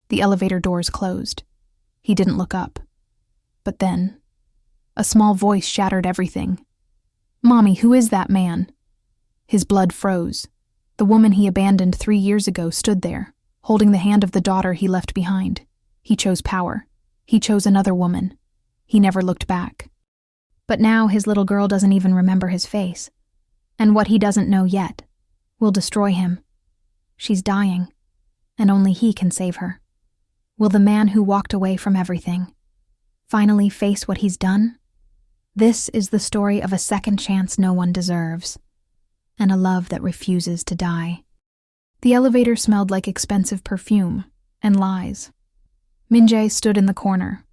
The elevator doors closed. He didn't look up. But then, a small voice shattered everything. "Mommy, who is that man?" His blood froze. The woman he abandoned 3 years ago stood there, holding the hand of the daughter he left behind. He chose power. He chose another woman. He never looked back. But now his little girl doesn't even remember his face. And what he doesn't know yet will destroy him. She's dying, and only he can save her. Will the man who walked away from everything finally face what he's done? This is the story of a second chance no one deserves, and a love that refuses to die. The elevator smelled like expensive perfume and lies. Min-jae stood in the corner,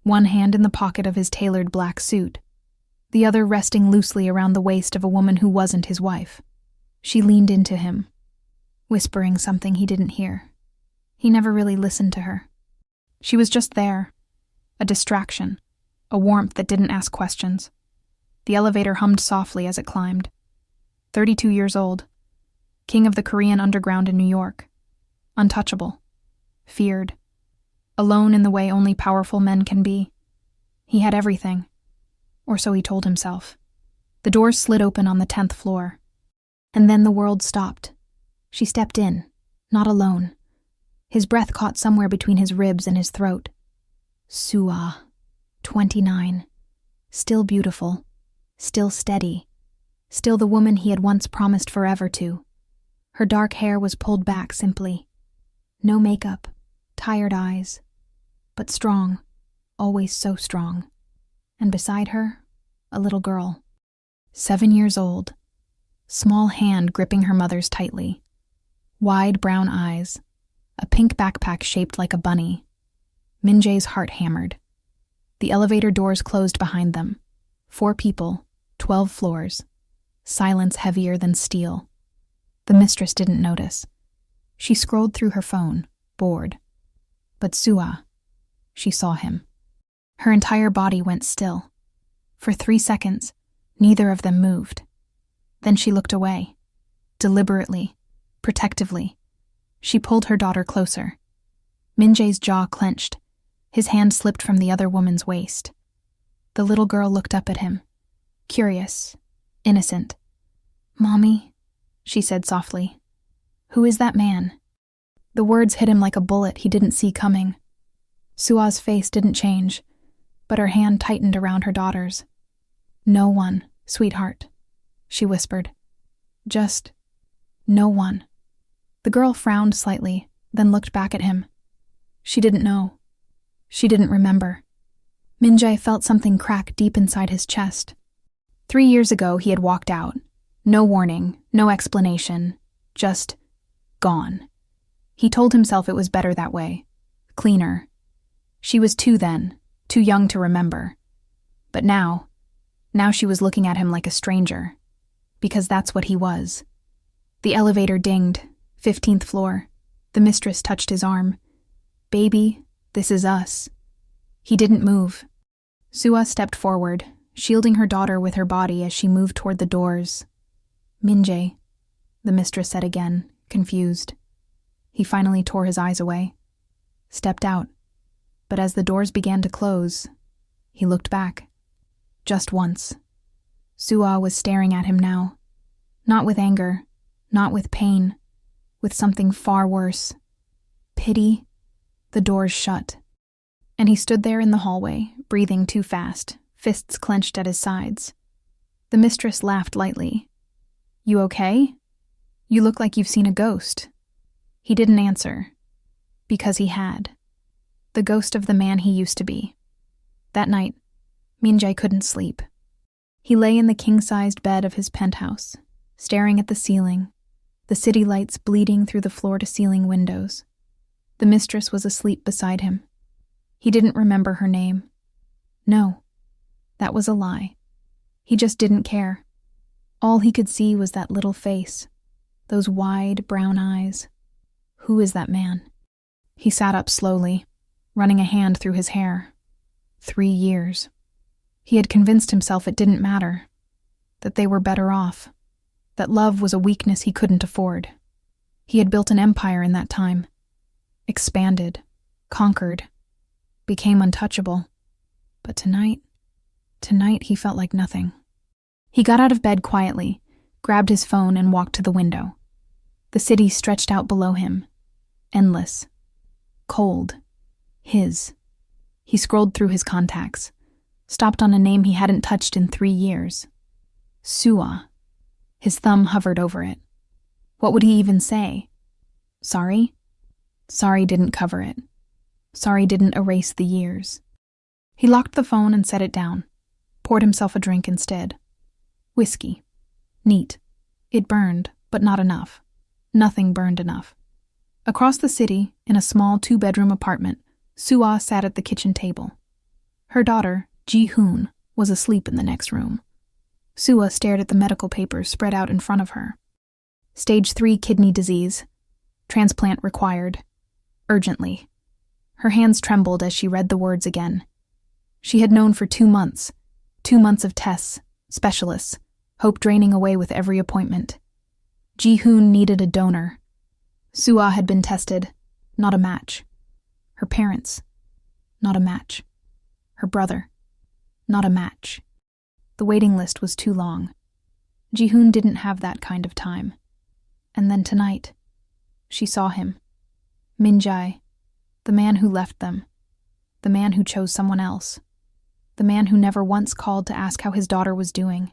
one hand in the pocket of his tailored black suit, the other resting loosely around the waist of a woman who wasn't his wife. She leaned into him, whispering something he didn't hear. He never really listened to her. She was just there, a distraction, a warmth that didn't ask questions. The elevator hummed softly as it climbed. 32 years old, king of the Korean underground in New York, untouchable, feared, alone in the way only powerful men can be. He had everything, or so he told himself. The doors slid open on the 10th floor, and then the world stopped. She stepped in, not alone. His breath caught somewhere between his ribs and his throat. Sua, 29, still beautiful, still steady, still the woman he had once promised forever to. Her dark hair was pulled back simply. No makeup, tired eyes, but strong, always so strong. And beside her, a little girl, 7 years old, small hand gripping her mother's tightly, wide brown eyes, a pink backpack shaped like a bunny. Min-jae's heart hammered. The elevator doors closed behind them. 4 people, 12 floors, silence heavier than steel. The mistress didn't notice. She scrolled through her phone, bored. But Sua, she saw him. Her entire body went still. For 3 seconds, neither of them moved. Then she looked away, deliberately, protectively. She pulled her daughter closer. Min-jae's jaw clenched. His hand slipped from the other woman's waist. The little girl looked up at him, curious, innocent. "Mommy," she said softly. "Who is that man?" The words hit him like a bullet he didn't see coming. Sua's face didn't change, but her hand tightened around her daughter's. "No one, sweetheart," she whispered. "Just no one." The girl frowned slightly, then looked back at him. She didn't know. She didn't remember. Min-jae felt something crack deep inside his chest. 3 years ago, he had walked out. No warning, no explanation, just gone. He told himself it was better that way, cleaner. She was 2 then, too young to remember. But now she was looking at him like a stranger, because that's what he was. The elevator dinged, 15th floor. The mistress touched his arm. "Baby, this is us." He didn't move. Sua stepped forward, shielding her daughter with her body as she moved toward the doors. "Min-jae," the mistress said again, confused. He finally tore his eyes away, stepped out. But as the doors began to close, he looked back. Just once. Sua was staring at him now. Not with anger, not with pain, with something far worse. Pity. The doors shut. And he stood there in the hallway, breathing too fast, fists clenched at his sides. The mistress laughed lightly. "You okay? You look like you've seen a ghost." He didn't answer, because he had. The ghost of the man he used to be. That night, Min-jae couldn't sleep. He lay in the king-sized bed of his penthouse, staring at the ceiling, the city lights bleeding through the floor-to-ceiling windows. The mistress was asleep beside him. He didn't remember her name. No, that was a lie. He just didn't care. All he could see was that little face, those wide brown eyes. Who is that man? He sat up slowly, running a hand through his hair. 3 years. He had convinced himself it didn't matter, that they were better off, that love was a weakness he couldn't afford. He had built an empire in that time. Expanded, conquered, became untouchable. But tonight he felt like nothing. He got out of bed quietly, grabbed his phone and walked to the window. The city stretched out below him, endless, cold, his. He scrolled through his contacts, stopped on a name he hadn't touched in 3 years. Sua. His thumb hovered over it. What would he even say? Sorry? Sorry didn't cover it. Sorry didn't erase the years. He locked the phone and set it down, poured himself a drink instead. Whiskey. Neat. It burned, but not enough. Nothing burned enough. Across the city, in a small 2-bedroom apartment, Sua sat at the kitchen table. Her daughter, Ji-hoon, was asleep in the next room. Sua stared at the medical papers spread out in front of her. Stage 3 kidney disease. Transplant required. Urgently. Her hands trembled as she read the words again. She had known for 2 months. 2 months of tests, specialists, hope draining away with every appointment. Ji-hoon needed a donor. Sua had been tested. Not a match. Her parents. Not a match. Her brother. Not a match. The waiting list was too long. Ji-hoon didn't have that kind of time. And then tonight, she saw him. Min-jae, the man who left them. The man who chose someone else. The man who never once called to ask how his daughter was doing.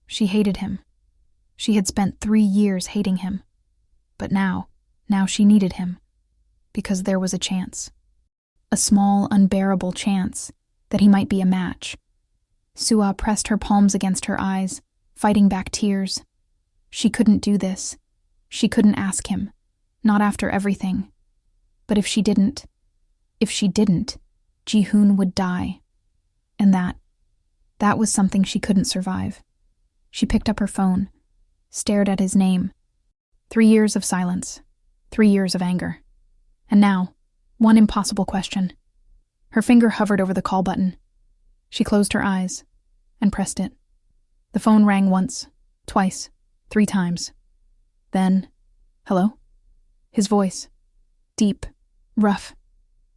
She hated him. She had spent 3 years hating him. But now she needed him. Because there was a chance. A small, unbearable chance that he might be a match. Sua pressed her palms against her eyes, fighting back tears. She couldn't do this. She couldn't ask him. Not after everything. But if she didn't, Ji-hoon would die. And that was something she couldn't survive. She picked up her phone, stared at his name. 3 years of silence. 3 years of anger. And now, one impossible question. Her finger hovered over the call button. She closed her eyes and pressed it. The phone rang once, twice, 3 times. Then, hello? His voice. Deep, rough,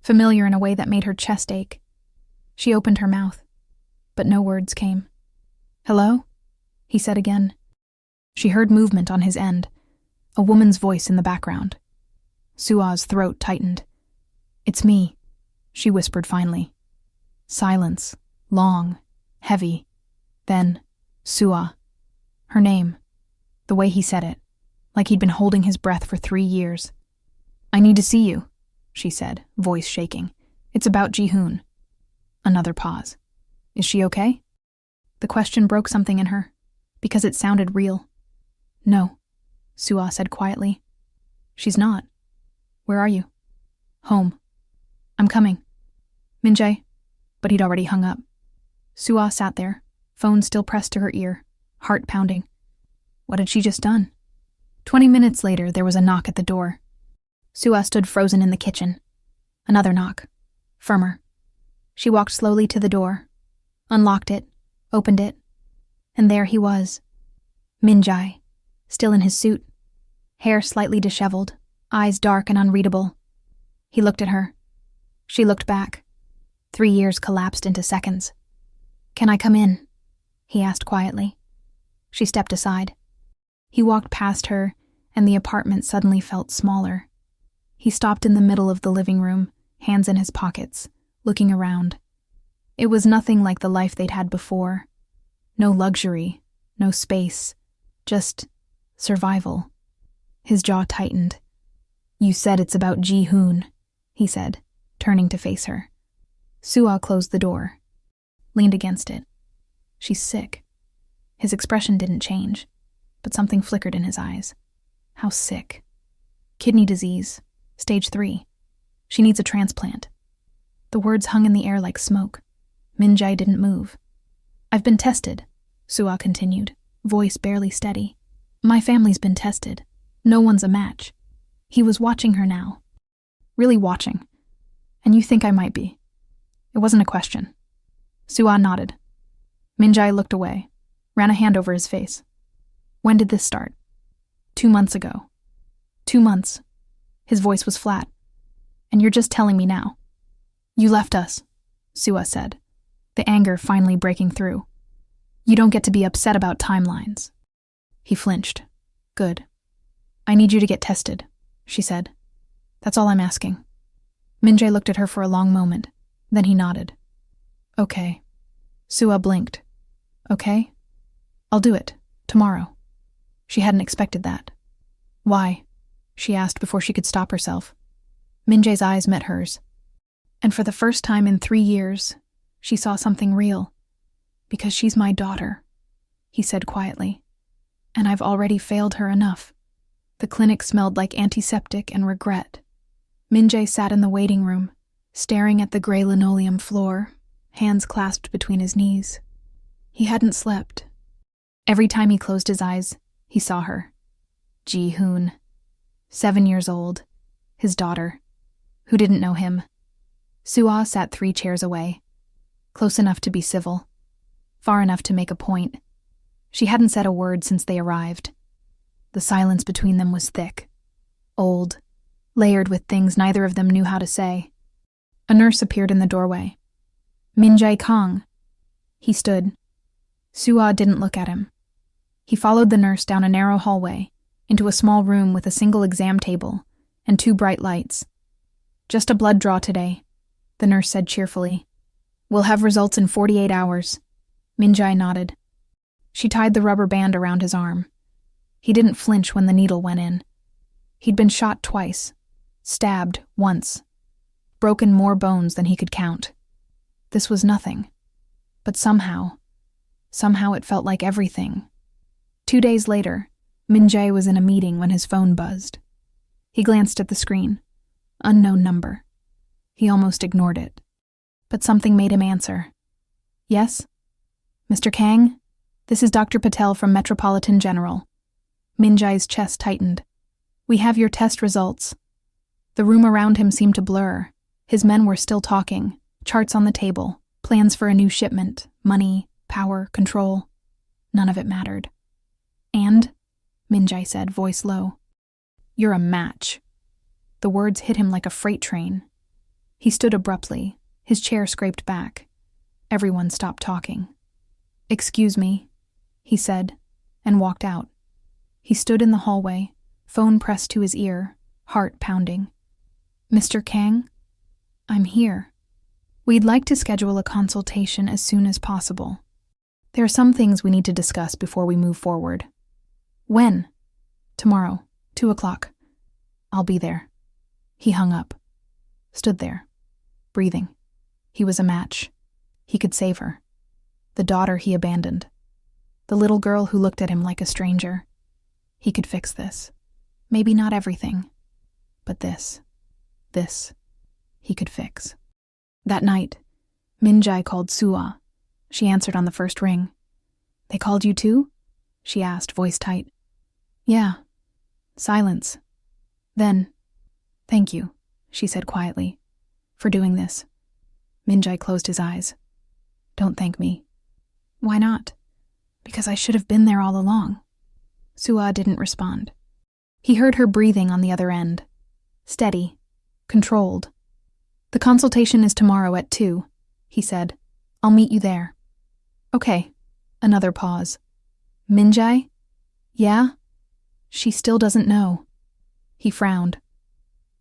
familiar in a way that made her chest ache. She opened her mouth, but no words came. Hello? He said again. She heard movement on his end, a woman's voice in the background. Sua's throat tightened. It's me, she whispered finally. Silence, long, heavy. Then, Sua. Her name. The way he said it, like he'd been holding his breath for 3 years. I need to see you, she said, voice shaking. It's about Ji-hoon. Another pause. Is she okay? The question broke something in her, because it sounded real. No, Sua said quietly. She's not. Where are you? Home. I'm coming. Min-jae. But he'd already hung up. Sua sat there, phone still pressed to her ear, heart pounding. What had she just done? 20 minutes later, there was a knock at the door. Sua stood frozen in the kitchen. Another knock. Firmer. She walked slowly to the door, unlocked it, opened it, and there he was. Min-jae, still in his suit, hair slightly disheveled, eyes dark and unreadable. He looked at her. She looked back. 3 years collapsed into seconds. Can I come in? He asked quietly. She stepped aside. He walked past her, and the apartment suddenly felt smaller. He stopped in the middle of the living room, hands in his pockets, looking around. It was nothing like the life they'd had before. No luxury, no space, just survival. His jaw tightened. You said it's about Ji-hoon, he said, turning to face her. Sua closed the door, leaned against it. She's sick. His expression didn't change, but something flickered in his eyes. How sick? Kidney disease, stage 3. She needs a transplant. The words hung in the air like smoke. Min-jae didn't move. I've been tested, Sua continued, voice barely steady. My family's been tested. No one's a match. He was watching her now. Really watching. And you think I might be. It wasn't a question. Sua nodded. Min-jae looked away, ran a hand over his face. When did this start? 2 months ago. 2 months. His voice was flat. And you're just telling me now. You left us, Sua said, the anger finally breaking through. You don't get to be upset about timelines. He flinched. Good. I need you to get tested, she said. That's all I'm asking. Min-jae looked at her for a long moment. Then he nodded. Okay. Sua blinked. Okay? I'll do it. Tomorrow. She hadn't expected that. Why? She asked before she could stop herself. Min-jae's eyes met hers. And for the first time in 3 years, she saw something real. Because she's my daughter, he said quietly. And I've already failed her enough. The clinic smelled like antiseptic and regret. Min-jae sat in the waiting room, staring at the gray linoleum floor, hands clasped between his knees. He hadn't slept. Every time he closed his eyes, he saw her. Ji-hoon, 7 years old, his daughter, who didn't know him. Sua sat 3 chairs away, close enough to be civil, far enough to make a point. She hadn't said a word since they arrived. The silence between them was thick, old, layered with things neither of them knew how to say. A nurse appeared in the doorway. Min-jae Kang. He stood. Sua didn't look at him. He followed the nurse down a narrow hallway, into a small room with a single exam table and 2 bright lights. Just a blood draw today, the nurse said cheerfully. We'll have results in 48 hours. Min-jae nodded. She tied the rubber band around his arm. He didn't flinch when the needle went in. He'd been shot twice, stabbed once, broken more bones than he could count. This was nothing. But somehow it felt like everything. 2 days later, Min-jae was in a meeting when his phone buzzed. He glanced at the screen. Unknown number. He almost ignored it. But something made him answer. Yes? Mr. Kang? This is Dr. Patel from Metropolitan General. Min-jae's chest tightened. We have your test results. The room around him seemed to blur. His men were still talking, charts on the table, plans for a new shipment, money, power, control. None of it mattered. And? Min-jae said, voice low. You're a match. The words hit him like a freight train. He stood abruptly, his chair scraped back. Everyone stopped talking. Excuse me, he said, and walked out. He stood in the hallway, phone pressed to his ear, heart pounding. Mr. Kang? I'm here. We'd like to schedule a consultation as soon as possible. There are some things we need to discuss before we move forward. When? Tomorrow, 2 o'clock. I'll be there. He hung up. Stood there, breathing. He was a match. He could save her. The daughter he abandoned. The little girl who looked at him like a stranger. He could fix this. Maybe not everything, but this, he could fix. That night, Min-jae called Sua. She answered on the first ring. They called you too? She asked, voice tight. Yeah. Silence. Then, thank you, she said quietly, for doing this. Min-jae closed his eyes. Don't thank me. Why not? Because I should have been there all along. Sua didn't respond. He heard her breathing on the other end. Steady. Controlled. The consultation is tomorrow at 2, he said. I'll meet you there. Okay. Another pause. Min-jae? Yeah? She still doesn't know. He frowned.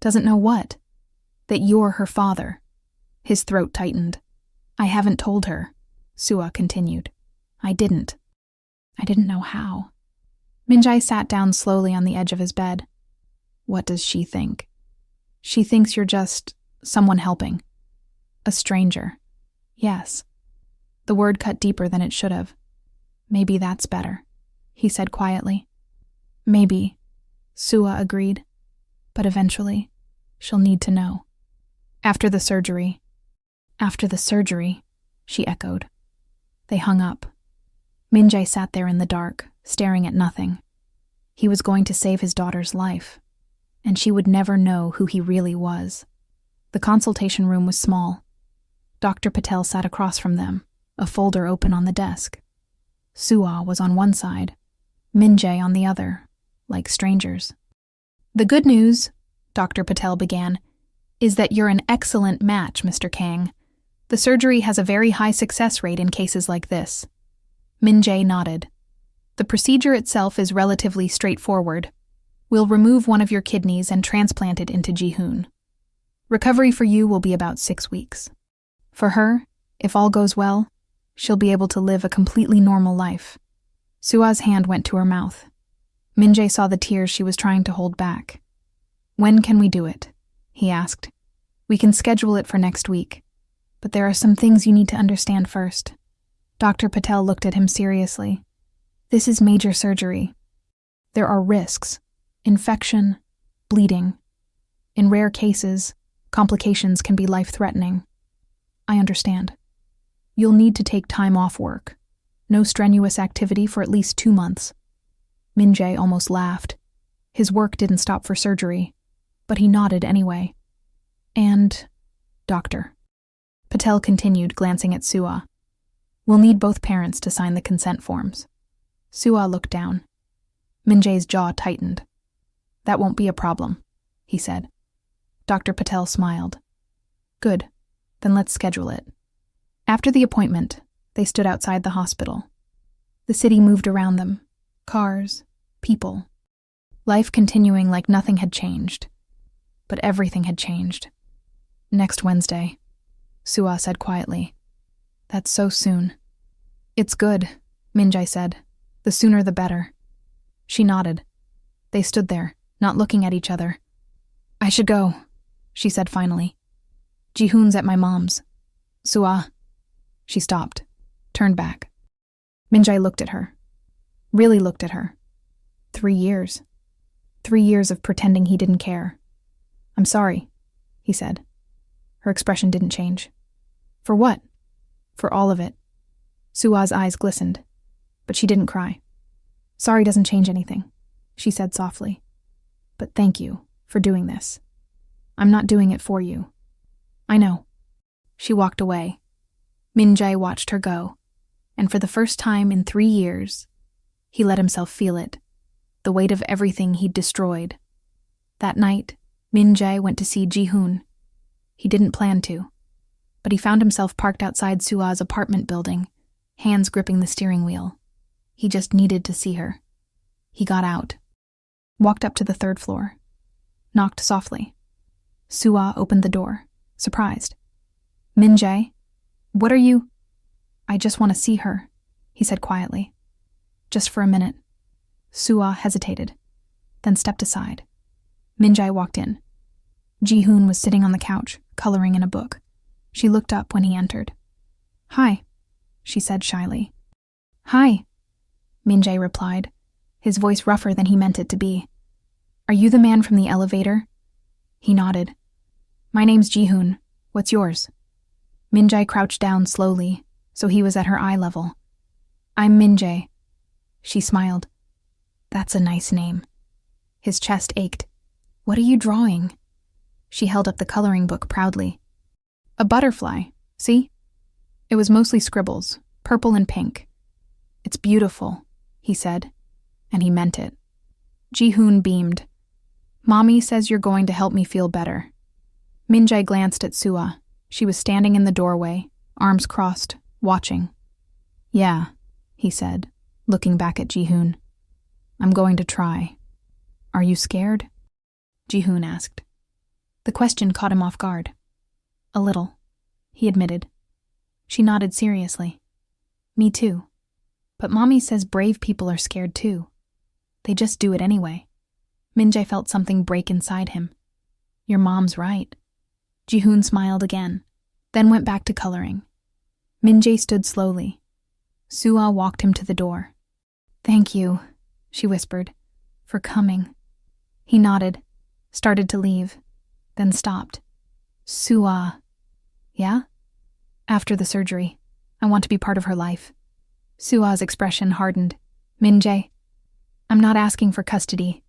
Doesn't know what? That you're her father. His throat tightened. I haven't told her, Sua continued. I didn't know how. Min-jae sat down slowly on the edge of his bed. What does she think? She thinks you're just someone helping. A stranger. Yes. The word cut deeper than it should have. Maybe that's better, he said quietly. Maybe, Sua agreed. But eventually, she'll need to know. After the surgery, she echoed. They hung up. Min-jae sat there in the dark, staring at nothing. He was going to save his daughter's life, and she would never know who he really was. The consultation room was small. Dr. Patel sat across from them, a folder open on the desk. Sua was on one side, Min-jae on the other, like strangers. The good news, Dr. Patel began, is that you're an excellent match, Mr. Kang. The surgery has a very high success rate in cases like this. Min-jae nodded. The procedure itself is relatively straightforward. We'll remove one of your kidneys and transplant it into Ji-hoon. Recovery for you will be about 6 weeks. For her, if all goes well, she'll be able to live a completely normal life. Sua's hand went to her mouth. Min-jae saw the tears she was trying to hold back. When can we do it? He asked. We can schedule it for next week, but there are some things you need to understand first. Dr. Patel looked at him seriously. This is major surgery. There are risks, infection, bleeding. In rare cases, complications can be life-threatening. I understand. You'll need to take time off work. No strenuous activity for at least 2 months. Min-jae almost laughed. His work didn't stop for surgery, but he nodded anyway. And, Doctor. Patel continued, glancing at Sua. We'll need both parents to sign the consent forms. Sua looked down. Min-jae's jaw tightened. That won't be a problem, he said. Dr. Patel smiled. Good, then let's schedule it. After the appointment, they stood outside the hospital. The city moved around them. Cars, people. Life continuing like nothing had changed. But everything had changed. Next Wednesday, Sua said quietly. That's so soon. It's good, Min-jae said. The sooner the better. She nodded. They stood there, not looking at each other. I should go, she said finally. Ji-hoon's at my mom's. Sua. She stopped, turned back. Min-jae looked at her. Really looked at her. 3 years. 3 years of pretending he didn't care. I'm sorry, he said. Her expression didn't change. For what? For all of it. Sua's eyes glistened, but she didn't cry. Sorry doesn't change anything, she said softly. But thank you for doing this. I'm not doing it for you. I know. She walked away. Min-jae watched her go, and for the first time in 3 years, he let himself feel it, the weight of everything he'd destroyed. That night, Min-jae went to see Ji-hoon. He didn't plan to, but he found himself parked outside Sua's apartment building, hands gripping the steering wheel. He just needed to see her. He got out, walked up to the 3rd floor, knocked softly. Sua opened the door, surprised. Min-jae, what are you? I just want to see her, he said quietly. Just for a minute. Sua hesitated, then stepped aside. Min-jae walked in. Ji-hoon was sitting on the couch, coloring in a book. She looked up when he entered. Hi, she said shyly. Hi, Min-jae replied, his voice rougher than he meant it to be. Are you the man from the elevator? He nodded. My name's Ji-hoon. What's yours? Min-jae crouched down slowly, so he was at her eye level. I'm Min-jae. She smiled. That's a nice name. His chest ached. What are you drawing? She held up the coloring book proudly. A butterfly, see? It was mostly scribbles, purple and pink. It's beautiful, he said, and he meant it. Ji-hoon beamed. Mommy says you're going to help me feel better. Min-jae glanced at Sua. She was standing in the doorway, arms crossed, watching. Yeah, he said, looking back at Ji-hoon. I'm going to try. Are you scared? Ji-hoon asked. The question caught him off guard. A little, he admitted. She nodded seriously. Me too. But Mommy says brave people are scared too. They just do it anyway. Min-jae felt something break inside him. Your mom's right. Ji-hoon smiled again, then went back to coloring. Min-jae stood slowly. Sua walked him to the door. Thank you, she whispered, for coming. He nodded, started to leave, then stopped. Sua. Yeah? After the surgery, I want to be part of her life. Sua's expression hardened. Min-jae, I'm not asking for custody.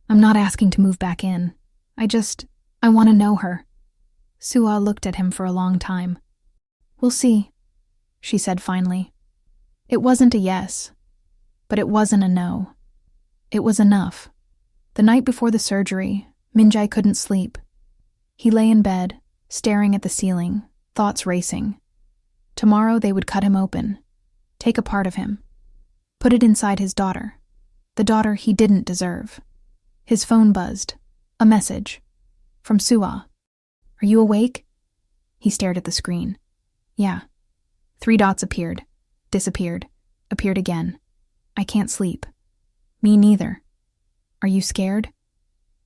I'm not asking to move back in. I want to know her. Sua looked at him for a long time. We'll see, she said finally. It wasn't a yes, but it wasn't a no. It was enough. The night before the surgery, Min-jae couldn't sleep. He lay in bed, staring at the ceiling, thoughts racing. Tomorrow they would cut him open, take a part of him, put it inside his daughter, the daughter he didn't deserve. His phone buzzed. A message. From Sua. Are you awake? He stared at the screen. Yeah. 3 dots appeared, disappeared, appeared again. I can't sleep. Me neither. Are you scared?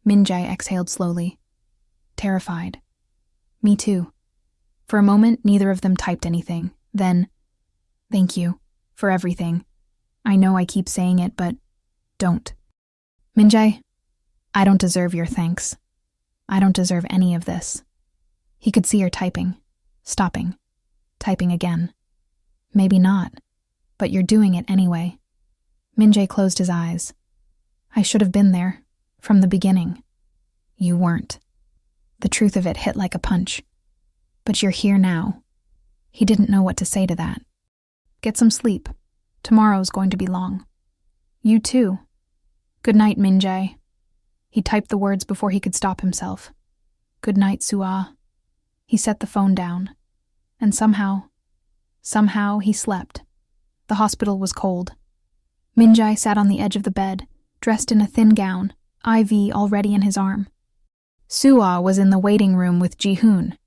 Min-jae exhaled slowly. Terrified. Me too. For a moment, neither of them typed anything. Then, thank you for everything. I know I keep saying it, but don't. Min-jae, I don't deserve your thanks. I don't deserve any of this. He could see her typing, stopping, typing again. Maybe not, but you're doing it anyway. Min-jae closed his eyes. I should have been there, from the beginning. You weren't. The truth of it hit like a punch. But you're here now. He didn't know what to say to that. Get some sleep. Tomorrow's going to be long. You too. Good night, Min-jae. He typed the words before he could stop himself. Good night, Sua. He set the phone down. And somehow he slept. The hospital was cold. Min-jae sat on the edge of the bed, dressed in a thin gown, IV already in his arm. Sua was in the waiting room with Ji-hoon.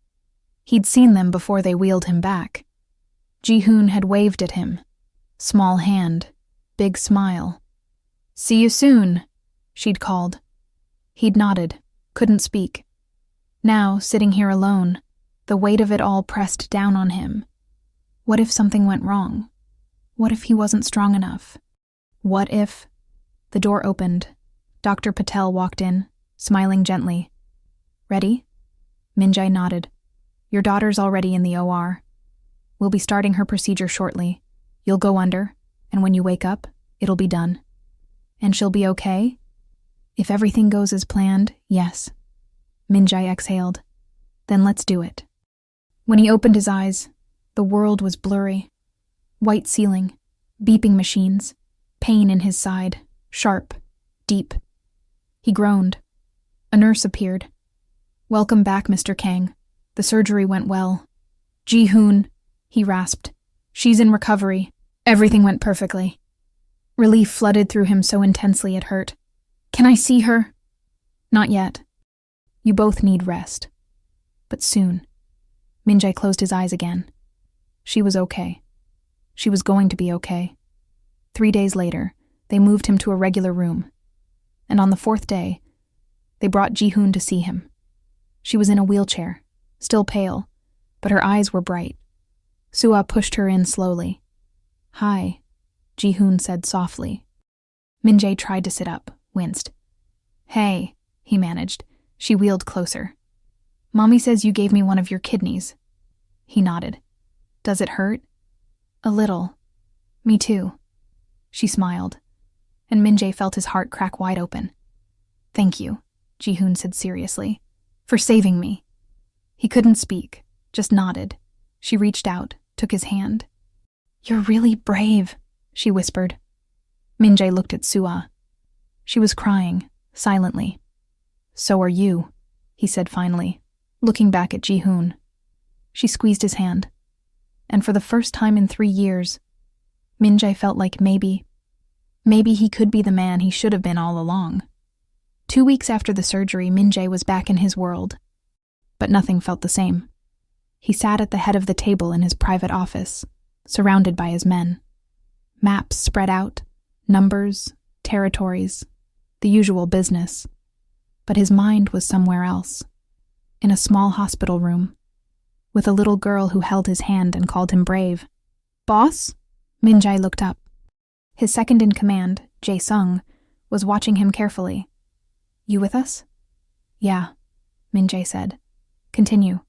He'd seen them before they wheeled him back. Ji-hoon had waved at him. Small hand, big smile. See you soon, she'd called. He'd nodded, couldn't speak. Now, sitting here alone, the weight of it all pressed down on him. What if something went wrong? What if he wasn't strong enough? What if... The door opened. Dr. Patel walked in, smiling gently. Ready? Min-jae nodded. Your daughter's already in the OR. We'll be starting her procedure shortly. You'll go under, and when you wake up, it'll be done. And she'll be okay? If everything goes as planned, yes. Min-jae exhaled. Then let's do it. When he opened his eyes, the world was blurry. White ceiling, beeping machines, pain in his side, sharp, deep. He groaned. A nurse appeared. Welcome back, Mr. Kang. The surgery went well. Ji-hoon, he rasped. She's in recovery. Everything went perfectly. Relief flooded through him so intensely it hurt. Can I see her? Not yet. You both need rest. But soon. Min-jae closed his eyes again. She was okay. She was going to be okay. 3 days later, they moved him to a regular room. And on the 4th day, they brought Ji-hoon to see him. She was in a wheelchair, still pale, but her eyes were bright. Sua pushed her in slowly. Hi, Ji-hoon said softly. Min-jae tried to sit up, winced. Hey, he managed. She wheeled closer. Mommy says you gave me one of your kidneys. He nodded. Does it hurt? A little. Me too. She smiled, and Min-jae felt his heart crack wide open. Thank you, Ji-hoon said seriously, for saving me. He couldn't speak, just nodded. She reached out, took his hand. You're really brave, she whispered. Min-jae looked at Sua. She was crying, silently. So are you, he said finally, looking back at Ji-hoon. She squeezed his hand. And for the first time in 3 years, Min-jae felt like maybe he could be the man he should have been all along. 2 weeks after the surgery, Min-jae was back in his world. But nothing felt the same. He sat at the head of the table in his private office, surrounded by his men. Maps spread out, numbers, territories, the usual business. But his mind was somewhere else, in a small hospital room, with a little girl who held his hand and called him brave. Boss? Min-jae looked up. His second-in-command, Jae-sung, was watching him carefully. You with us? Yeah, Min-jae said. Continue.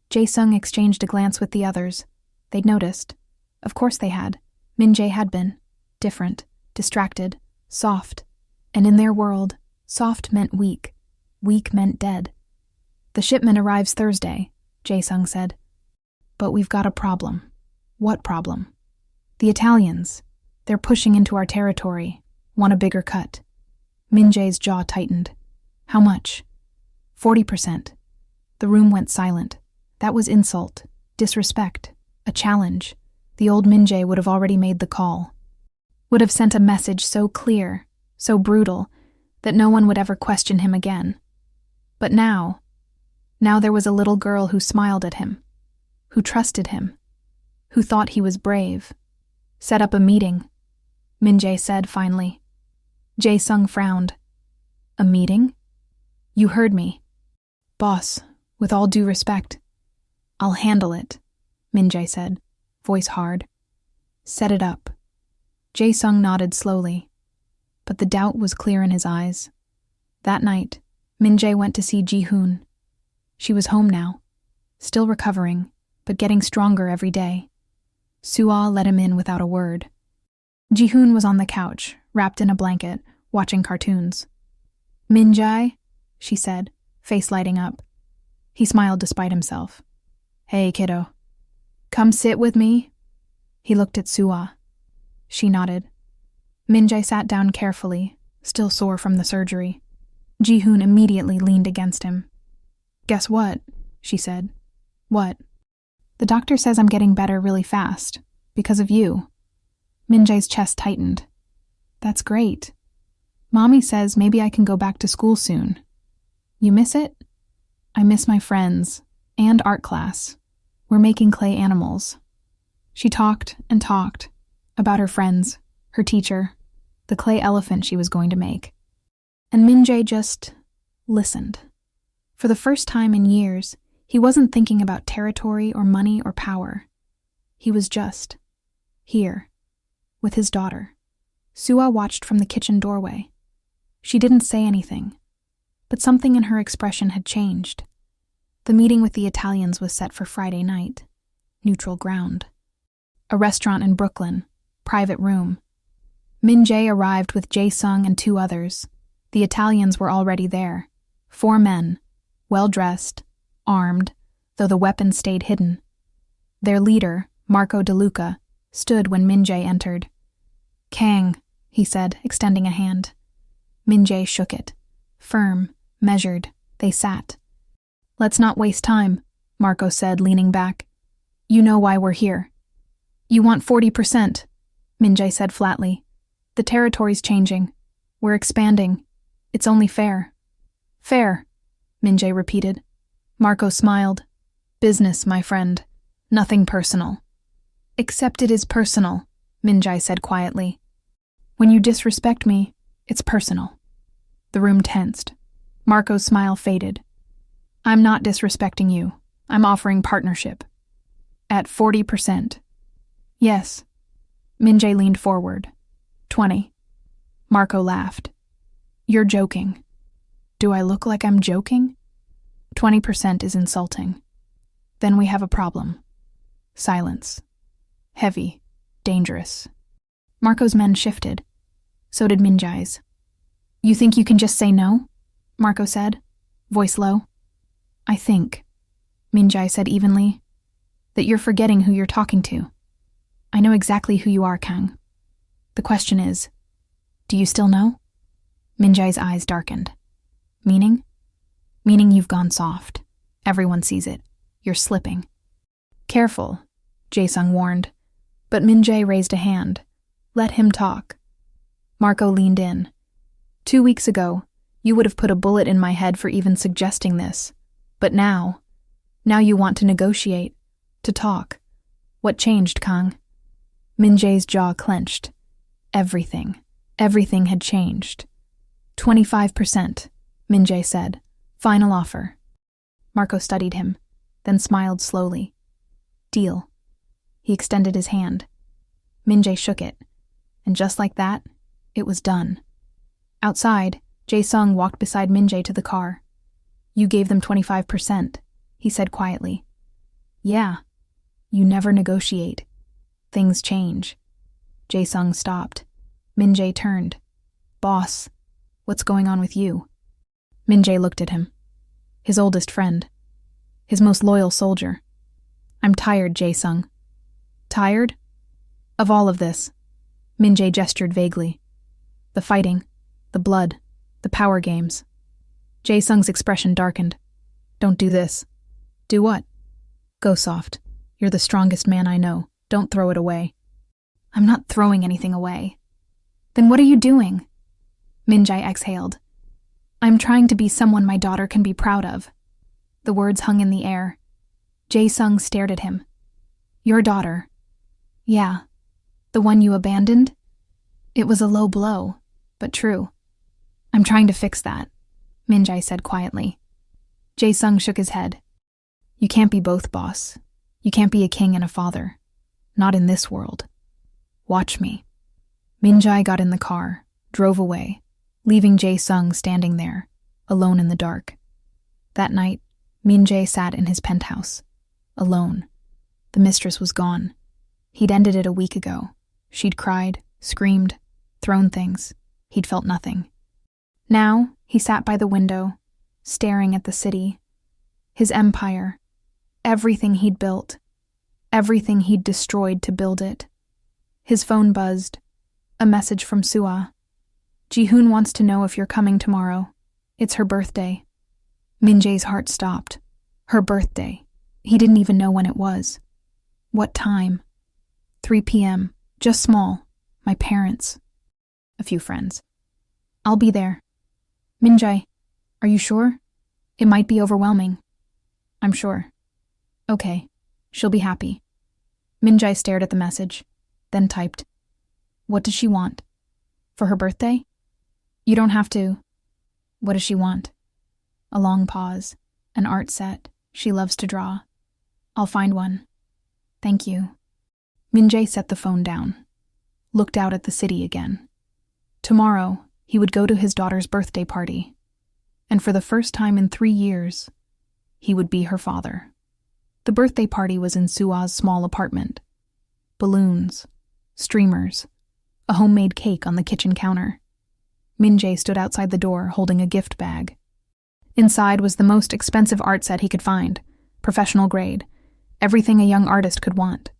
Jae-sung exchanged a glance with the others. They'd noticed. Of course they had. Min-jae had been. Different, distracted, soft. And in their world, soft meant weak. Weak meant dead. The shipment arrives Thursday, Jae-sung said. But we've got a problem. What problem? The Italians. They're pushing into our territory. Want a bigger cut. Min-jae's jaw tightened. How much? 40%. The room went silent. That was insult, disrespect, a challenge. The old Min-jae would have already made the call. Would have sent a message so clear, so brutal, that no one would ever question him again. But now there was a little girl who smiled at him, who trusted him, who thought he was brave. Set up a meeting, Min-jae said finally. Jae-sung frowned. A meeting? You heard me. Boss, with all due respect, I'll handle it, Min-jae said, voice hard. Set it up. Jae-sung nodded slowly, but the doubt was clear in his eyes. That night, Min-jae went to see Ji-hoon. She was home now, still recovering, but getting stronger every day. Soo-ah let him in without a word. Ji-hoon was on the couch, wrapped in a blanket, watching cartoons. Min-jae, she said, face lighting up. He smiled despite himself. Hey, kiddo. Come sit with me? He looked at Soo-ah. She nodded. Min-jae sat down carefully, still sore from the surgery. Ji-hoon immediately leaned against him. Guess what? She said. What? The doctor says I'm getting better really fast, because of you. Min-jae's chest tightened. That's great. Mommy says maybe I can go back to school soon. You miss it? I miss my friends, and art class. We're making clay animals. She talked and talked about her friends, her teacher, the clay elephant she was going to make. And Min-jae just listened. For the first time in years, he wasn't thinking about territory or money or power. He was just here, with his daughter. Soo-ah watched from the kitchen doorway. She didn't say anything, but something in her expression had changed. The meeting with the Italians was set for Friday night. Neutral ground. A restaurant in Brooklyn. Private room. Min-jae arrived with Jae-sung and 2 others. The Italians were already there. 4 men, well-dressed, armed, though the weapons stayed hidden. Their leader, Marco De Luca, stood when Min-jae entered. Kang, he said, extending a hand. Min-jae shook it. Firm, measured, they sat. Let's not waste time, Marco said, leaning back. You know why we're here. You want 40%, Min-jae said flatly. The territory's changing. We're expanding. It's only fair. Fair, Min-jae repeated. Marco smiled. Business, my friend. Nothing personal. Except it is personal, Min-jae said quietly. When you disrespect me, it's personal. The room tensed. Marco's smile faded. I'm not disrespecting you. I'm offering partnership. At 40%. Yes. Min-jae leaned forward. 20. Marco laughed. You're joking. Do I look like I'm joking? 20% is insulting. Then we have a problem. Silence. Heavy. Dangerous. Marco's men shifted. So did Min-jae's. You think you can just say no? Marco said, voice low. I think, Min-jae said evenly, that you're forgetting who you're talking to. I know exactly who you are, Kang. The question is, do you still know? Min-jae's eyes darkened. Meaning? Meaning you've gone soft. Everyone sees it. You're slipping. Careful, Jae-sung warned, but Min-jae raised a hand. Let him talk. Marco leaned in. 2 weeks ago, you would have put a bullet in my head for even suggesting this. But now you want to negotiate, to talk. What changed, Kang? Min-jae's jaw clenched. Everything had changed. 25%, Min-jae said. Final offer. Marco studied him, then smiled slowly. Deal. He extended his hand. Min-jae shook it, and just like that, it was done. Outside, Jae-sung walked beside Min-jae to the car. You gave them 25%, he said quietly. Yeah. You never negotiate. Things change. Jae-sung stopped. Min-jae turned. Boss, what's going on with you? Min-jae looked at him. His oldest friend. His most loyal soldier. I'm tired, Jae-sung. Tired? Of all of this. Min-jae gestured vaguely. The fighting, the blood, the power games. Jae-sung's expression darkened. Don't do this, Do what? Go soft. You're the strongest man I know. Don't throw it away. I'm not throwing anything away. Then what are you doing? Min-jae exhaled. I'm trying to be someone my daughter can be proud of. The words hung in the air. Jae-sung stared at him. Your daughter? Yeah. The one you abandoned? It was a low blow, but true. I'm trying to fix that, Min-jae said quietly. Jae-sung shook his head. You can't be both, boss. You can't be a king and a father. Not in this world. Watch me. Min-jae got in the car, drove away, leaving Jae-sung standing there, alone in the dark. That night, Min-jae sat in his penthouse, alone. The mistress was gone. He'd ended it a week ago. She'd cried, screamed, thrown things. He'd felt nothing. Now, he sat by the window, staring at the city, his empire, everything he'd built, everything he'd destroyed to build it. His phone buzzed. A message from Sua. Ji-hoon wants to know if you're coming tomorrow. It's her birthday. Min-jae's heart stopped. Her birthday. He didn't even know when it was. What time? 3 p.m. Just small. My parents. A few friends. I'll be there. Min-jae, are you sure? It might be overwhelming. I'm sure. Okay. She'll be happy. Min-jae stared at the message, then typed. What does she want? For her birthday? You don't have to. What does she want? A long pause. An art set. She loves to draw. I'll find one. Thank you. Min-jae set the phone down. Looked out at the city again. Tomorrow, he would go to his daughter's birthday party. And for the first time in 3 years, he would be her father. The birthday party was in Sua's small apartment. Balloons, streamers, a homemade cake on the kitchen counter. Min-jae stood outside the door holding a gift bag. Inside was the most expensive art set he could find, professional grade, everything a young artist could want.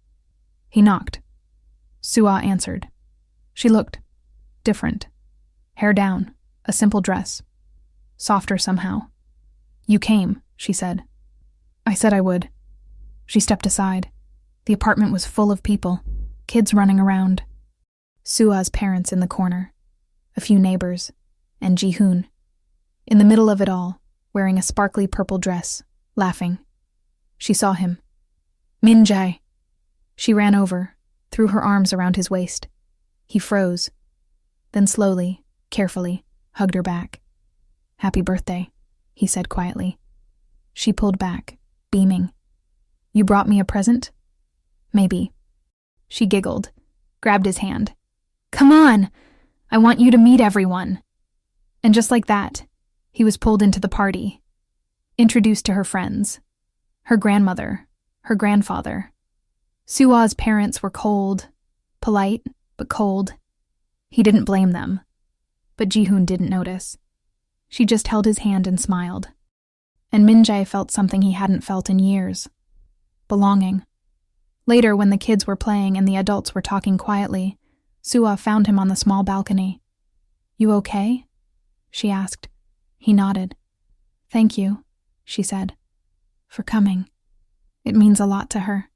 He knocked. Sua answered. She looked different. Hair down, a simple dress. Softer somehow. You came, she said. I said I would. She stepped aside. The apartment was full of people, kids running around. Sua's parents in the corner, a few neighbors, and Ji-hoon. In the middle of it all, wearing a sparkly purple dress, laughing. She saw him. Min-jae! She ran over, threw her arms around his waist. He froze. Then slowly, carefully, hugged her back. Happy birthday, he said quietly. She pulled back, beaming. You brought me a present? Maybe. She giggled, grabbed his hand. Come on! I want you to meet everyone. And just like that, he was pulled into the party, introduced to her friends, her grandmother, her grandfather. Sua's parents were cold, polite, but cold. He didn't blame them, but Ji-hoon didn't notice. She just held his hand and smiled. And Min-jae felt something he hadn't felt in years. Belonging. Later, when the kids were playing and the adults were talking quietly, Sua found him on the small balcony. You okay? She asked. He nodded. Thank you, she said, for coming. It means a lot to her.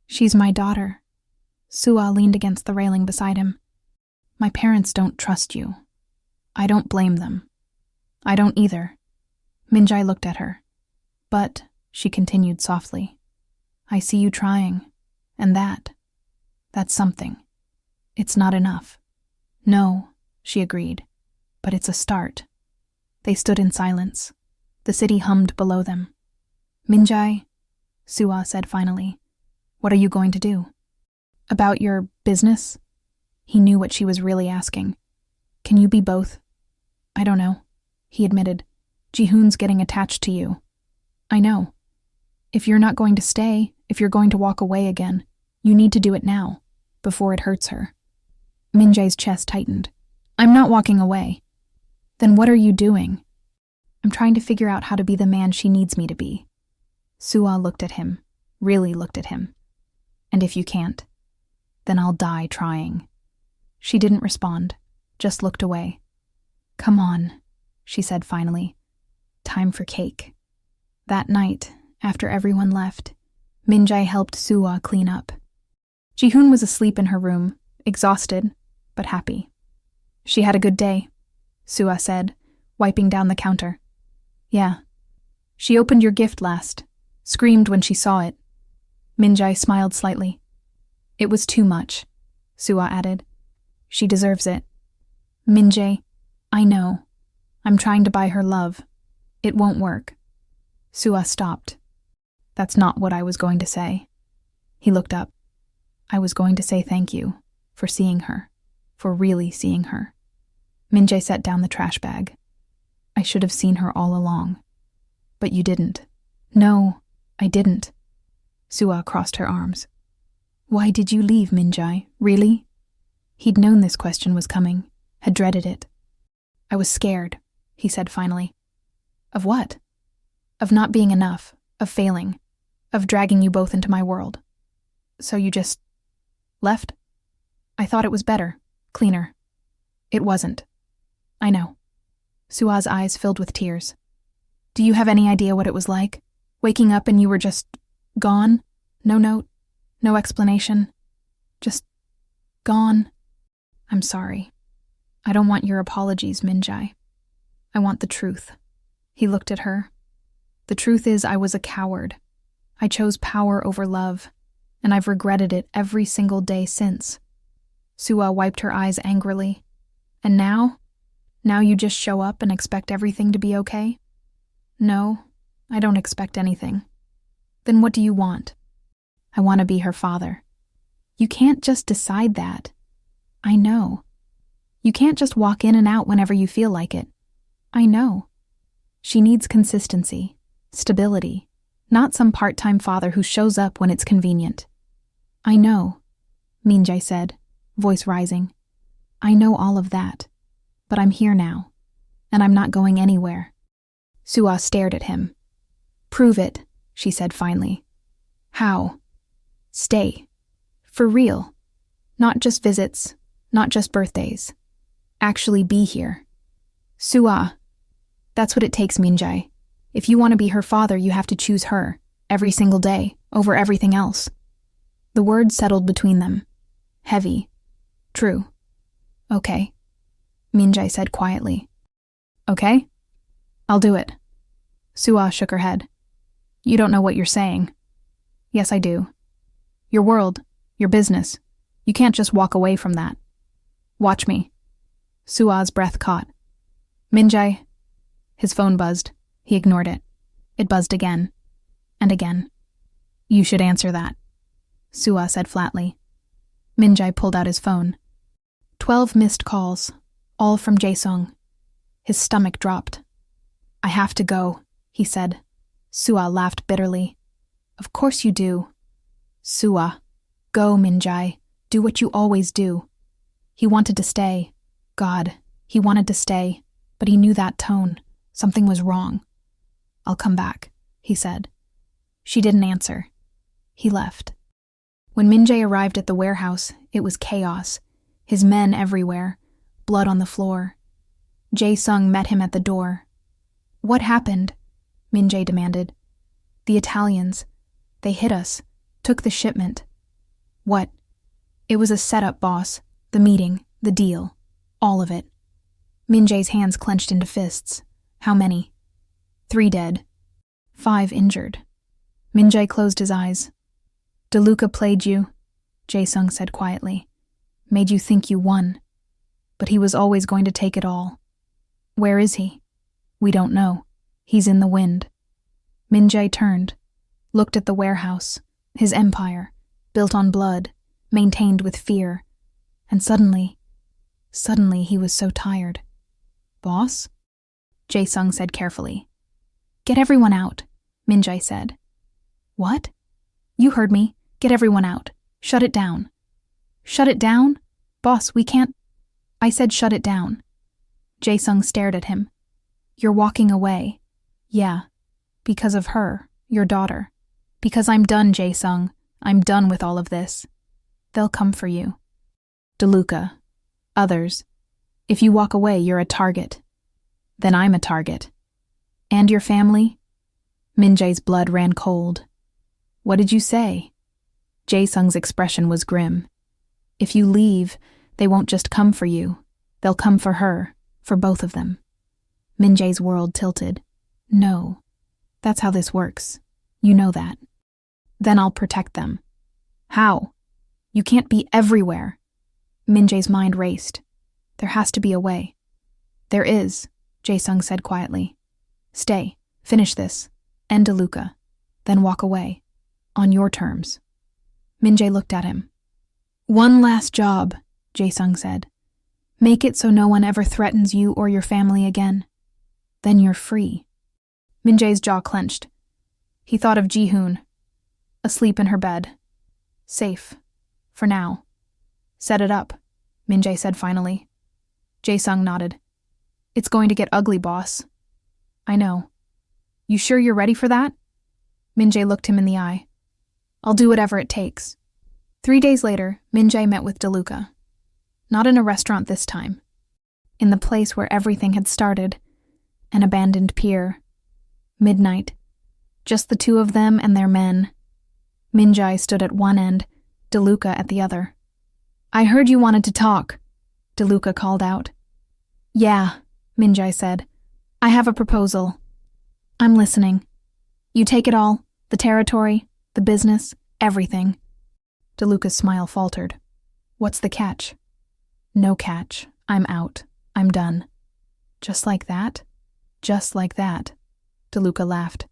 She's my daughter. Sua leaned against the railing beside him. My parents don't trust you. I don't blame them. I don't either. Min-jae looked at her. But, she continued softly, I see you trying, and that's something. It's not enough. No, she agreed, but it's a start. They stood in silence. The city hummed below them. Min-jae, Sua said finally, what are you going to do? About your business? He knew what she was really asking. Can you be both? I don't know, he admitted. Ji-hoon's getting attached to you. I know. If you're not going to stay, if you're going to walk away again, you need to do it now, before it hurts her. Min-jae's chest tightened. I'm not walking away. Then what are you doing? I'm trying to figure out how to be the man she needs me to be. Sua looked at him, really looked at him. And if you can't, then I'll die trying. She didn't respond, just looked away. Come on, she said finally. Time for cake. That night, after everyone left, Minjae helped Suwa clean up. Jihoon was asleep in her room, exhausted, but happy. She had a good day, Suwa said, wiping down the counter. Yeah. She opened your gift last, screamed when she saw it. Minjae smiled slightly. It was too much, Suwa added. She deserves it. Minjae, I know. I'm trying to buy her love. It won't work. Suwa stopped. That's not what I was going to say. He looked up. I was going to say thank you for seeing her, for really seeing her. Minjae set down the trash bag. I should have seen her all along. But you didn't. No, I didn't. Suwa crossed her arms. Why did you leave, Minjae? Really? He'd known this question was coming, had dreaded it. I was scared, he said finally. Of what? Of not being enough, of failing, of dragging you both into my world. So you just left? I thought it was better, cleaner. It wasn't. I know. Sua's eyes filled with tears. Do you have any idea what it was like? Waking up and you were just gone? No note, no explanation. Just gone. I'm sorry. I don't want your apologies, Minjae. I want the truth. He looked at her. The truth is I was a coward. I chose power over love, and I've regretted it every single day since. Suwa wiped her eyes angrily. And now? Now you just show up and expect everything to be okay? No, I don't expect anything. Then what do you want? I want to be her father. You can't just decide that. I know. You can't just walk in and out whenever you feel like it. I know. She needs consistency, stability, not some part-time father who shows up when it's convenient. I know, Minjae said, voice rising. I know all of that, but I'm here now, and I'm not going anywhere. Suwa stared at him. Prove it, she said finally. How? Stay. For real. Not just visits, not just birthdays. Actually be here. Suwa. That's what it takes, Minjae. If you want to be her father, you have to choose her, every single day, over everything else. The words settled between them. Heavy. True. Okay. Minjae said quietly. Okay? I'll do it. Suwa shook her head. You don't know what you're saying. Yes, I do. Your world, your business. You can't just walk away from that. Watch me. Suwa's breath caught. Minjae. His phone buzzed. He ignored it. It buzzed again. And again. You should answer that, Suwa said flatly. Minjae pulled out his phone. 12 missed calls, all from Jae-sung. His stomach dropped. I have to go, he said. Suwa laughed bitterly. Of course you do. Suwa. Go, Minjae. Do what you always do. He wanted to stay. God, he wanted to stay. But he knew that tone. Something was wrong. I'll come back, he said. She didn't answer. He left. When Minjae arrived at the warehouse, it was chaos. His men everywhere. Blood on the floor. Jae-sung met him at the door. What happened? Minjae demanded. The Italians. They hit us. Took the shipment. What? It was a setup, boss. The meeting. The deal. All of it. Minjae's hands clenched into fists. How many? 3 dead. 5 injured. Minjae closed his eyes. DeLuca played you, Jae-sung said quietly. Made you think you won. But he was always going to take it all. Where is he? We don't know. He's in the wind. Minjae turned, looked at the warehouse, his empire, built on blood, maintained with fear. And suddenly he was so tired. Boss? Jae-sung said carefully. Get everyone out, Minjae said. What? You heard me. Get everyone out. Shut it down. Shut it down? Boss, we can't. I said shut it down. Jae-sung stared at him. You're walking away. Yeah. Because of her, your daughter. Because I'm done, Jae-sung. I'm done with all of this. They'll come for you. DeLuca. Others. If you walk away, you're a target. Then I'm a target. And your family? Min-jae's blood ran cold. What did you say? Jae-sung's expression was grim. If you leave, they won't just come for you. They'll come for her, for both of them. Min-jae's world tilted. No, that's how this works. You know that. Then I'll protect them. How? You can't be everywhere. Min-jae's mind raced. There has to be a way. There is, Jae-sung said quietly. Stay, finish this, end DeLuca, then walk away. On your terms. Min-jae looked at him. One last job, Jae-sung said. Make it so no one ever threatens you or your family again. Then you're free. Min-jae's jaw clenched. He thought of Ji-hoon, asleep in her bed. Safe. For now. Set it up, Min-jae said finally. Jae-sung nodded. It's going to get ugly, boss. I know. You sure you're ready for that? Min-jae looked him in the eye. I'll do whatever it takes. 3 days later, Min-jae met with DeLuca. Not in a restaurant this time. In the place where everything had started, an abandoned pier. Midnight. Just the two of them and their men. Min-jae stood at one end, DeLuca at the other. I heard you wanted to talk, DeLuca called out. Yeah, Min-jae said. I have a proposal. I'm listening. You take it all, the territory, the business, everything. DeLuca's smile faltered. What's the catch? No catch. I'm out. I'm done. Just like that? Just like that. DeLuca laughed.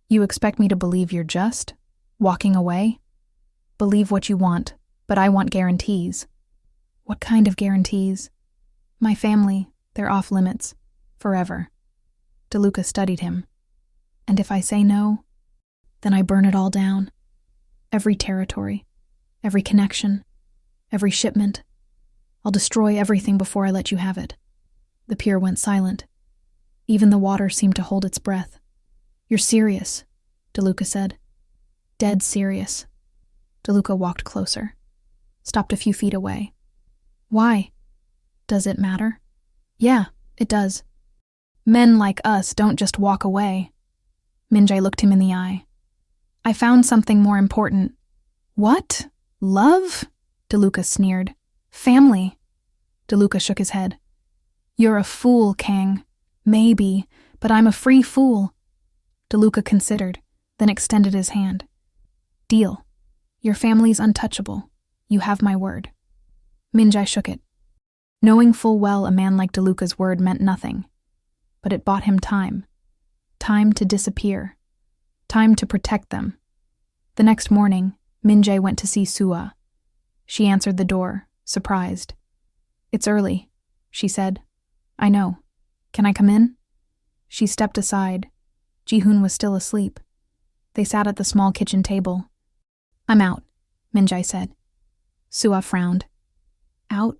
You expect me to believe you're just walking away? Believe what you want, but I want guarantees. What kind of guarantees? My family, they're off limits. Forever. DeLuca studied him. And if I say no, then I burn it all down. Every territory, every connection, every shipment. I'll destroy everything before I let you have it. The pier went silent. Even the water seemed to hold its breath. You're serious, DeLuca said. Dead serious. DeLuca walked closer. Stopped a few feet away. Why? Does it matter? Yeah, it does. Men like us don't just walk away. Min-jae looked him in the eye. I found something more important. What? Love? DeLuca sneered. Family. DeLuca shook his head. You're a fool, Kang. Maybe, but I'm a free fool. DeLuca considered, then extended his hand. Deal. Your family's untouchable. You have my word. Min-jae shook it. Knowing full well a man like DeLuca's word meant nothing. But it bought him time. Time to disappear. Time to protect them. The next morning, Min-jae went to see Sua. She answered the door, surprised. It's early, she said. I know. Can I come in? She stepped aside. Ji-hoon was still asleep. They sat at the small kitchen table. I'm out, Min-jae said. Sua frowned. Out?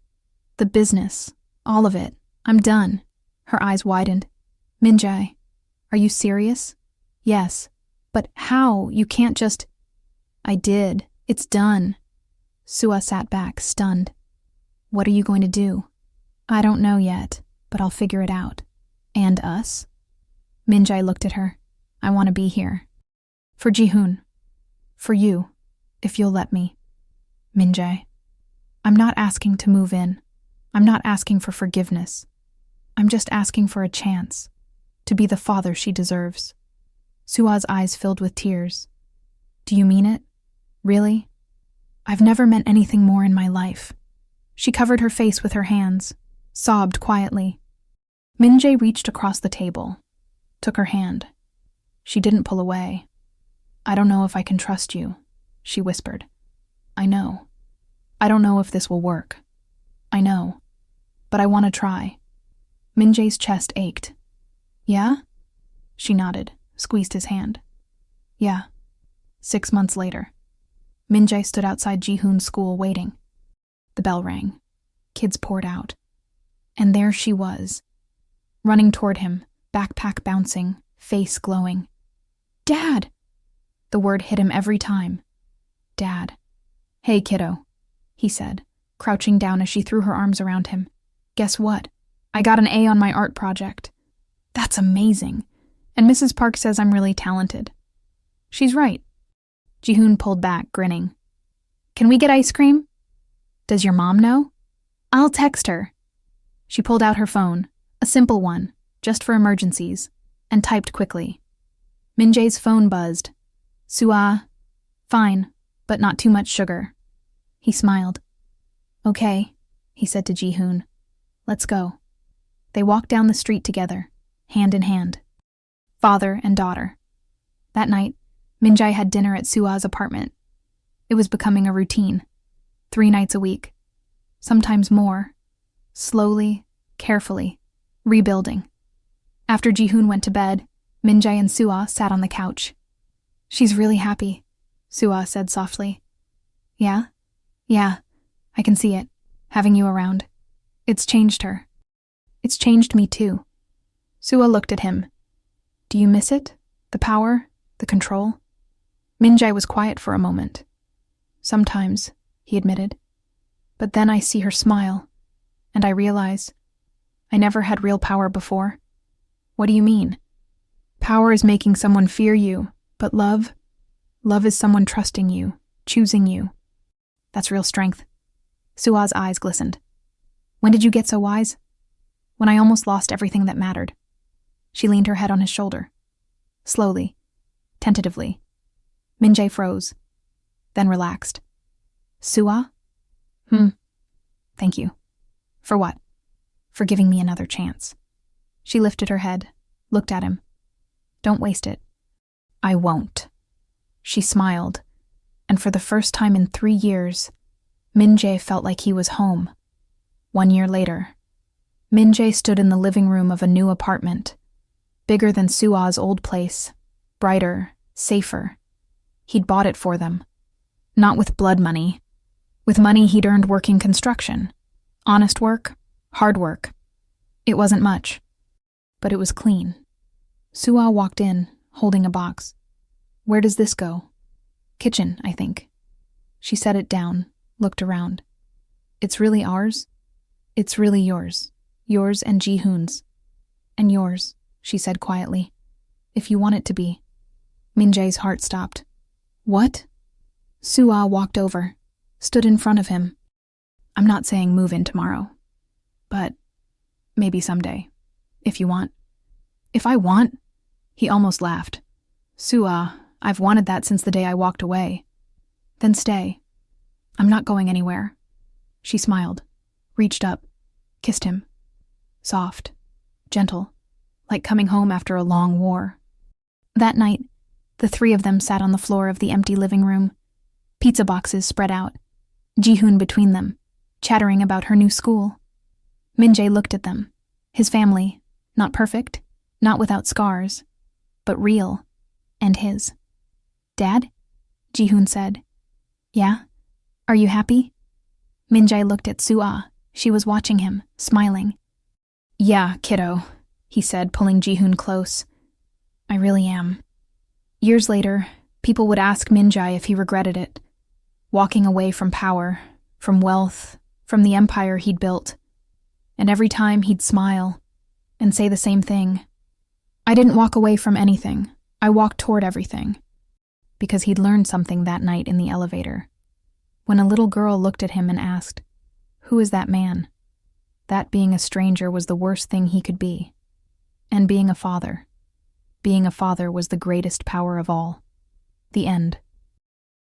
The business. All of it. I'm done. Her eyes widened. Min-jae, are you serious? Yes. But how? You can't just... I did. It's done. Sua sat back, stunned. What are you going to do? I don't know yet, but I'll figure it out. And us? Min-jae looked at her. I want to be here. For Ji-hoon. For you, if you'll let me. Min-jae. I'm not asking to move in. I'm not asking for forgiveness. I'm just asking for a chance. To be the father she deserves. Sua's eyes filled with tears. Do you mean it? Really? I've never meant anything more in my life. She covered her face with her hands, sobbed quietly. Min-jae reached across the table, took her hand. She didn't pull away. I don't know if I can trust you, she whispered. I know. I don't know if this will work. I know. But I want to try. Min-jae's chest ached. Yeah? She nodded, squeezed his hand. Yeah. 6 months later. Min-jae stood outside Ji-hoon's school waiting. The bell rang. Kids poured out. And there she was, running toward him, backpack bouncing, face glowing. Dad! The word hit him every time. Dad. Hey, kiddo, he said, crouching down as she threw her arms around him. Guess what? I got an A on my art project. That's amazing. And Mrs. Park says I'm really talented. She's right. Ji-hoon pulled back, grinning. Can we get ice cream? Does your mom know? I'll text her. She pulled out her phone, a simple one, just for emergencies, and typed quickly. Min-jae's phone buzzed. Sua. Fine, but not too much sugar. He smiled. Okay, he said to Ji-hoon. Let's go. They walked down the street together, hand in hand. Father and daughter. That night, Min-jae had dinner at Sua's apartment. It was becoming a routine. 3 nights a week. Sometimes more. Slowly, carefully, rebuilding. After Ji-hoon went to bed, Min-jae and Sua sat on the couch. She's really happy, Sua said softly. Yeah? Yeah, I can see it, having you around. It's changed her. It's changed me too. Sua looked at him. Do you miss it? The power? The control? Min-jae was quiet for a moment. Sometimes, he admitted. But then I see her smile, and I realize I never had real power before. What do you mean? Power is making someone fear you, but love is someone trusting you, choosing you. That's real strength. Sua's eyes glistened. When did you get so wise? When I almost lost everything that mattered. She leaned her head on his shoulder. Slowly, tentatively. Min-jae froze, then relaxed. Sua? Thank you. For what? For giving me another chance. She lifted her head, looked at him. Don't waste it. I won't. She smiled, and for the first time in 3 years, Min-jae felt like he was home. 1 year later, Min-jae stood in the living room of a new apartment, bigger than Sua's old place, brighter, safer. He'd bought it for them. Not with blood money. With money he'd earned working construction. Honest work, hard work. It wasn't much, but it was clean. Sua walked in, holding a box. Where does this go? Kitchen, I think. She set it down, looked around. It's really ours? It's really yours. Yours and Ji-hoon's. And yours, she said quietly. If you want it to be. Min-jae's heart stopped. What? Sua walked over, stood in front of him. I'm not saying move in tomorrow. But maybe someday. If you want. If I want? He almost laughed. Sua, I've wanted that since the day I walked away. Then stay. I'm not going anywhere. She smiled, reached up, kissed him. Soft, gentle, like coming home after a long war. That night, the 3 of them sat on the floor of the empty living room, pizza boxes spread out, Ji-hoon between them, chattering about her new school. Min-jae looked at them, his family, not perfect, not without scars, but real, and his. Dad? Ji-hoon said. Yeah? Are you happy? Min-jae looked at Sua. She was watching him, smiling. Yeah, kiddo, he said, pulling Ji-hoon close. I really am. Years later, people would ask Min-jae if he regretted it. Walking away from power, from wealth, from the empire he'd built. And every time he'd smile and say the same thing. I didn't walk away from anything. I walked toward everything. Because he'd learned something that night in the elevator. When a little girl looked at him and asked, "Who is that man?" That being a stranger was the worst thing he could be. And being a father was the greatest power of all. The end.